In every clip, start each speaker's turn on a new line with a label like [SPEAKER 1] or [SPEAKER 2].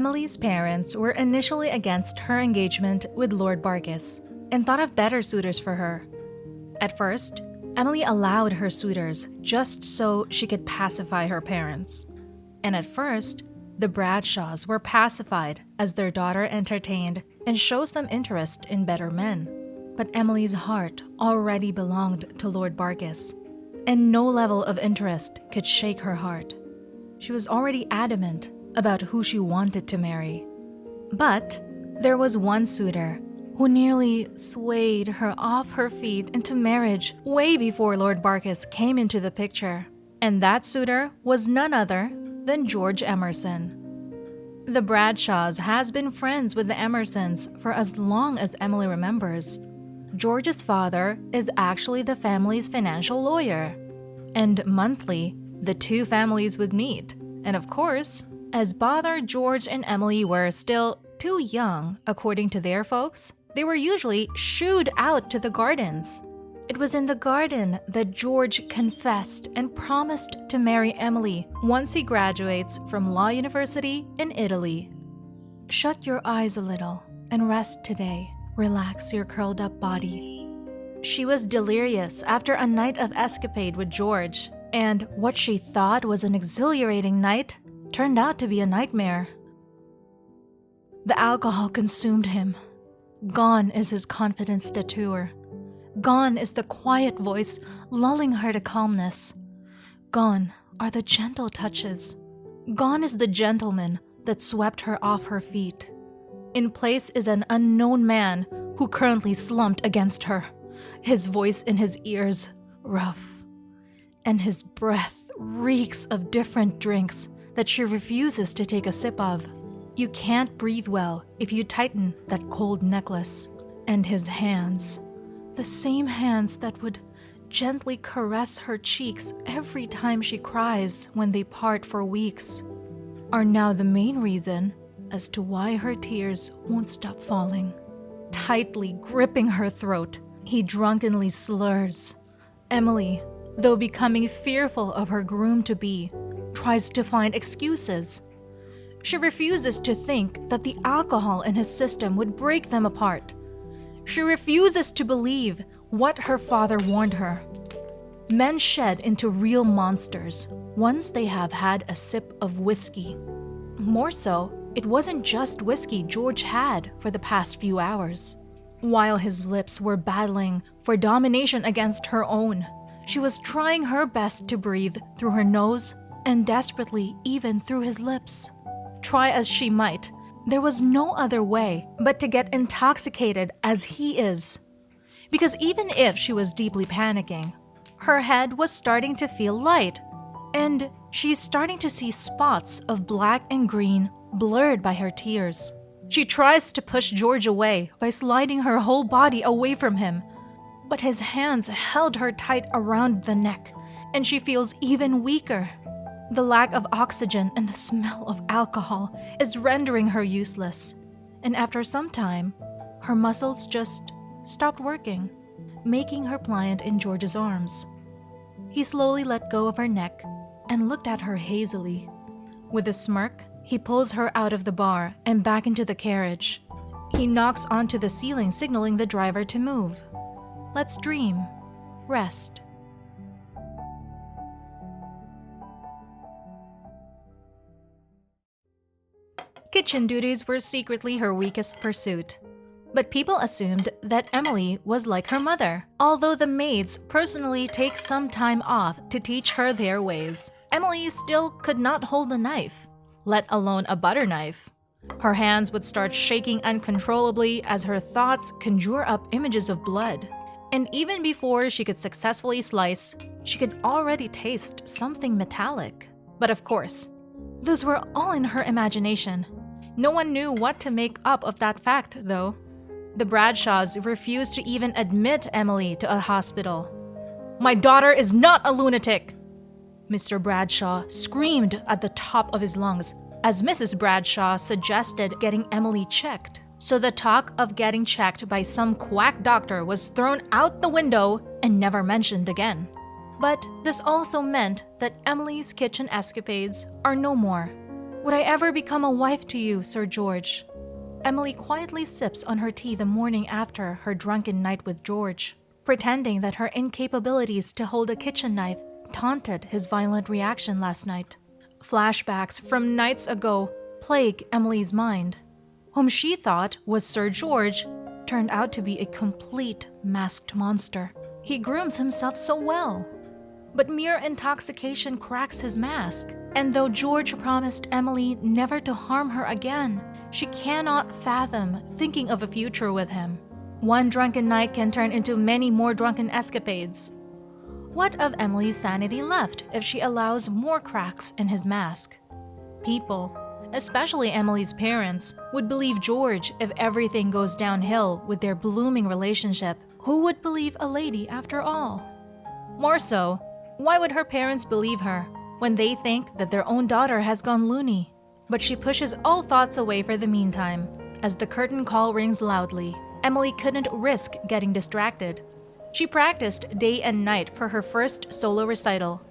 [SPEAKER 1] Emily's parents were initially against her engagement with Lord Barkis and thought of better suitors for her. At first, Emily allowed her suitors just so she could pacify her parents. And at first, the Bradshaws were pacified as their daughter entertained and showed some interest in better men. But Emily's heart already belonged to Lord Barkis, and no level of interest could shake her heart. She was already adamant about who she wanted to marry. But there was one suitor who nearly swayed her off her feet into marriage way before Lord Barkis came into the picture. And that suitor was none other than George Emerson. The Bradshaws has been friends with the Emersons for as long as Emily remembers. George's father is actually the family's financial lawyer. And monthly, the two families would meet. And of course, as bother George and Emily were still too young, according to their folks, they were usually shooed out to the gardens. It was in the garden that George confessed and promised to marry Emily once he graduates from Law University in Italy. Shut your eyes a little and rest today. Relax your curled up body. She was delirious after a night of escapade with George, and what she thought was an exhilarating night turned out to be a nightmare. The alcohol consumed him. Gone is his confident stature. Gone is the quiet voice lulling her to calmness. Gone are the gentle touches. Gone is the gentleman that swept her off her feet. In place is an unknown man who currently slumped against her, his voice in his ears rough, and his breath reeks of different drinks that she refuses to take a sip of. You can't breathe well if you tighten that cold necklace. And his hands, the same hands that would gently caress her cheeks every time she cries when they part for weeks, are now the main reason as to why her tears won't stop falling. Tightly gripping her throat, he drunkenly slurs. Emily, though becoming fearful of her groom-to-be, tries to find excuses. She refuses to think that the alcohol in his system would break them apart. She refuses to believe what her father warned her. Men shed into real monsters once they have had a sip of whiskey. More so, it wasn't just whiskey George had for the past few hours. While his lips were battling for domination against her own, she was trying her best to breathe through her nose and desperately even through his lips. Try as she might, there was no other way but to get intoxicated as he is. Because even if she was deeply panicking, her head was starting to feel light, and she's starting to see spots of black and green blurred by her tears. She tries to push George away by sliding her whole body away from him, but his hands held her tight around the neck, and she feels even weaker. The lack of oxygen and the smell of alcohol is rendering her useless, and after some time, her muscles just stopped working, making her pliant in George's arms. He slowly let go of her neck and looked at her hazily. With a smirk, he pulls her out of the bar and back into the carriage. He knocks onto the ceiling, signaling the driver to move. Let's dream. Rest. Kitchen duties were secretly her weakest pursuit. But people assumed that Emily was like her mother. Although the maids personally take some time off to teach her their ways, Emily still could not hold a knife, let alone a butter knife. Her hands would start shaking uncontrollably as her thoughts conjure up images of blood. And even before she could successfully slice, she could already taste something metallic. But of course, those were all in her imagination. No one knew what to make up of that fact, though. The Bradshaws refused to even admit Emily to a hospital. "My daughter is not a lunatic!" Mr. Bradshaw screamed at the top of his lungs as Mrs. Bradshaw suggested getting Emily checked. So the talk of getting checked by some quack doctor was thrown out the window and never mentioned again. But this also meant that Emily's kitchen escapades are no more. Would I ever become a wife to you, Sir George? Emily quietly sips on her tea the morning after her drunken night with George, pretending that her incapabilities to hold a kitchen knife taunted his violent reaction last night. Flashbacks from nights ago plague Emily's mind. Whom she thought was Sir George turned out to be a complete masked monster. He grooms himself so well. But mere intoxication cracks his mask, and though George promised Emily never to harm her again, she cannot fathom thinking of a future with him. One drunken night can turn into many more drunken escapades. What of Emily's sanity left if she allows more cracks in his mask? People, especially Emily's parents, would believe George if everything goes downhill with their blooming relationship. Who would believe a lady after all? More so, why would her parents believe her when they think that their own daughter has gone loony? But she pushes all thoughts away for the meantime. As the curtain call rings loudly, Emily couldn't risk getting distracted. She practiced day and night for her first solo recital.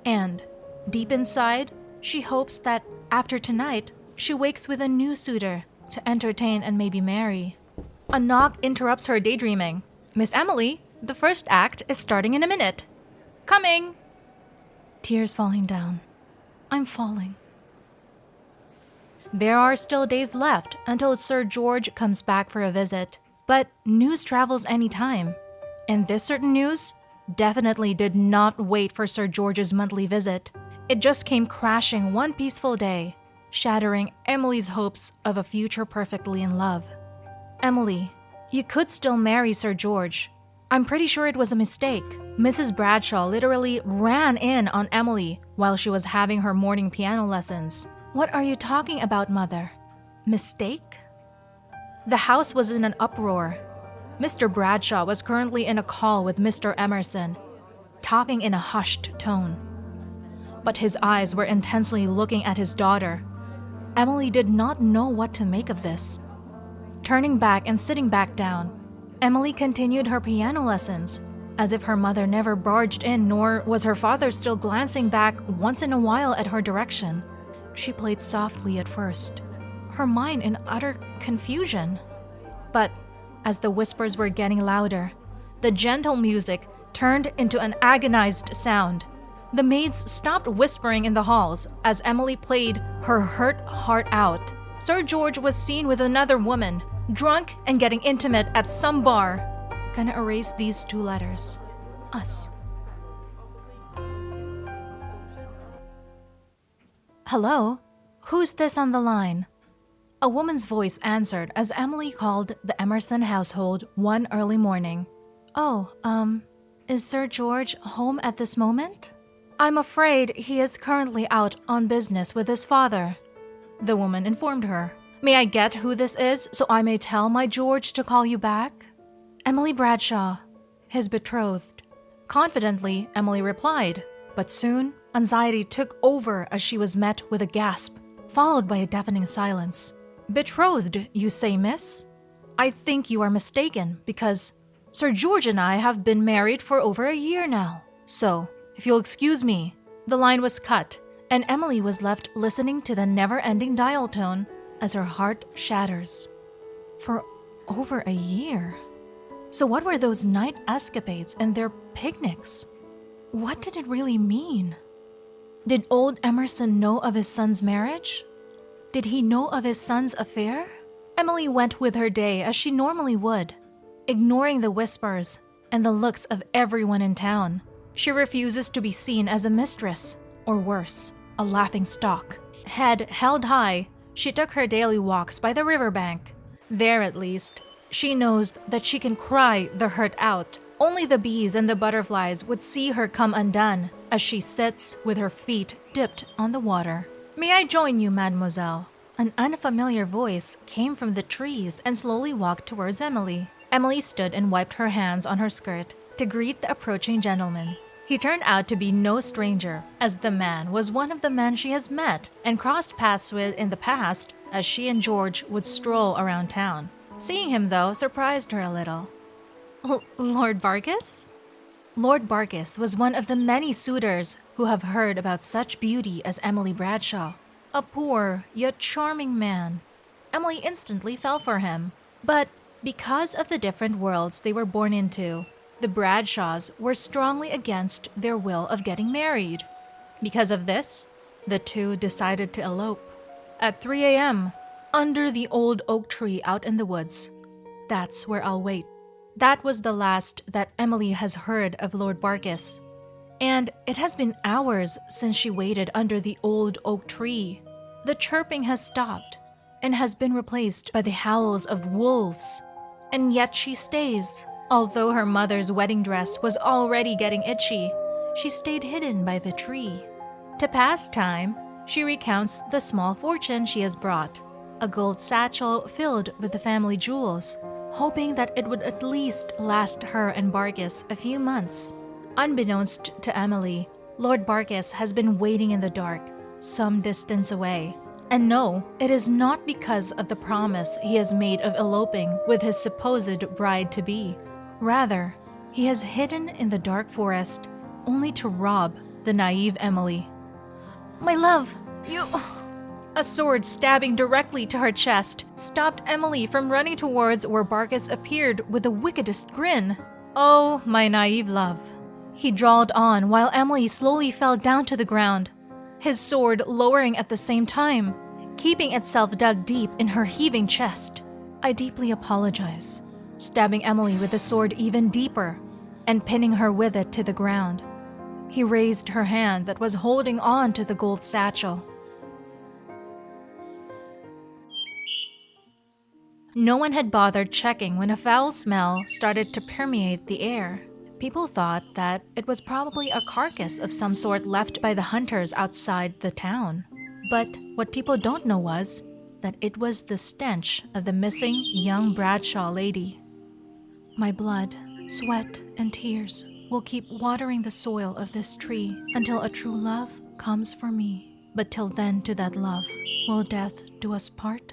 [SPEAKER 1] And, deep inside, she hopes that after tonight, she wakes with a new suitor to entertain and maybe marry. A knock interrupts her daydreaming. Miss Emily, the first act is starting in a minute. Coming! Tears falling down. I'm falling. There are still days left until Sir George comes back for a visit, but news travels anytime. And this certain news definitely did not wait for Sir George's monthly visit. It just came crashing one peaceful day, shattering Emily's hopes of a future perfectly in love. Emily, you could still marry Sir George. I'm pretty sure it was a mistake. Mrs. Bradshaw literally ran in on Emily while she was having her morning piano lessons. What are you talking about, Mother? Mistake? The house was in an uproar. Mr. Bradshaw was currently in a call with Mr. Emerson, talking in a hushed tone. But his eyes were intensely looking at his daughter. Emily did not know what to make of this. Turning back and sitting back down, Emily continued her piano lessons, as if her mother never barged in, nor was her father still glancing back once in a while at her direction. She played softly at first, her mind in utter confusion. But as the whispers were getting louder, the gentle music turned into an agonized sound. The maids stopped whispering in the halls as Emily played her hurt heart out. Sir George was seen with another woman, drunk and getting intimate at some bar. Gonna erase these two letters. Us. Hello? Who's this on the line? A woman's voice answered as Emily called the Emerson household one early morning. Oh, is Sir George home at this moment? I'm afraid he is currently out on business with his father, the woman informed her. May I get who this is so I may tell my George to call you back? Emily Bradshaw, his betrothed. Confidently, Emily replied, but soon anxiety took over as she was met with a gasp, followed by a deafening silence. Betrothed, you say, miss? I think you are mistaken because Sir George and I have been married for over a year now. So, if you'll excuse me, the line was cut, and Emily was left listening to the never-ending dial tone as her heart shatters. For over a year? So what were those night escapades and their picnics? What did it really mean? Did old Emerson know of his son's marriage? Did he know of his son's affair? Emily went with her day as she normally would, ignoring the whispers and the looks of everyone in town. She refuses to be seen as a mistress, or worse, a laughingstock. Head held high, she took her daily walks by the riverbank. There, at least, she knows that she can cry the hurt out. Only the bees and the butterflies would see her come undone as she sits with her feet dipped on the water. May I join you, mademoiselle? An unfamiliar voice came from the trees and slowly walked towards Emily. Emily stood and wiped her hands on her skirt to greet the approaching gentleman. He turned out to be no stranger, as the man was one of the men she has met and crossed paths with in the past as she and George would stroll around town. Seeing him, though, surprised her a little. Lord Barkis? Lord Barkis was one of the many suitors who have heard about such beauty as Emily Bradshaw. A poor yet charming man. Emily instantly fell for him. But because of the different worlds they were born into, the Bradshaws were strongly against their will of getting married. Because of this, the two decided to elope. At 3 a.m., under the old oak tree out in the woods. That's where I'll wait. That was the last that Emily has heard of Lord Barkis. And it has been hours since she waited under the old oak tree. The chirping has stopped and has been replaced by the howls of wolves. And yet she stays. Although her mother's wedding dress was already getting itchy, she stayed hidden by the tree. To pass time, she recounts the small fortune she has brought, a gold satchel filled with the family jewels, hoping that it would at least last her and Barkis a few months. Unbeknownst to Emily, Lord Barkis has been waiting in the dark, some distance away. And no, it is not because of the promise he has made of eloping with his supposed bride-to-be. Rather, he has hidden in the dark forest only to rob the naive Emily. "My love, you..." A sword stabbing directly to her chest stopped Emily from running towards where Barkis appeared with the wickedest grin. "Oh, my naive love." He drawled on while Emily slowly fell down to the ground, his sword lowering at the same time, keeping itself dug deep in her heaving chest. "I deeply apologize," stabbing Emily with the sword even deeper and pinning her with it to the ground. He raised her hand that was holding on to the gold satchel. No one had bothered checking when a foul smell started to permeate the air. People thought that it was probably a carcass of some sort left by the hunters outside the town. But what people don't know was that it was the stench of the missing young Bradshaw lady. My blood, sweat, and tears will keep watering the soil of this tree until a true love comes for me. But till then, to that love, will death do us part?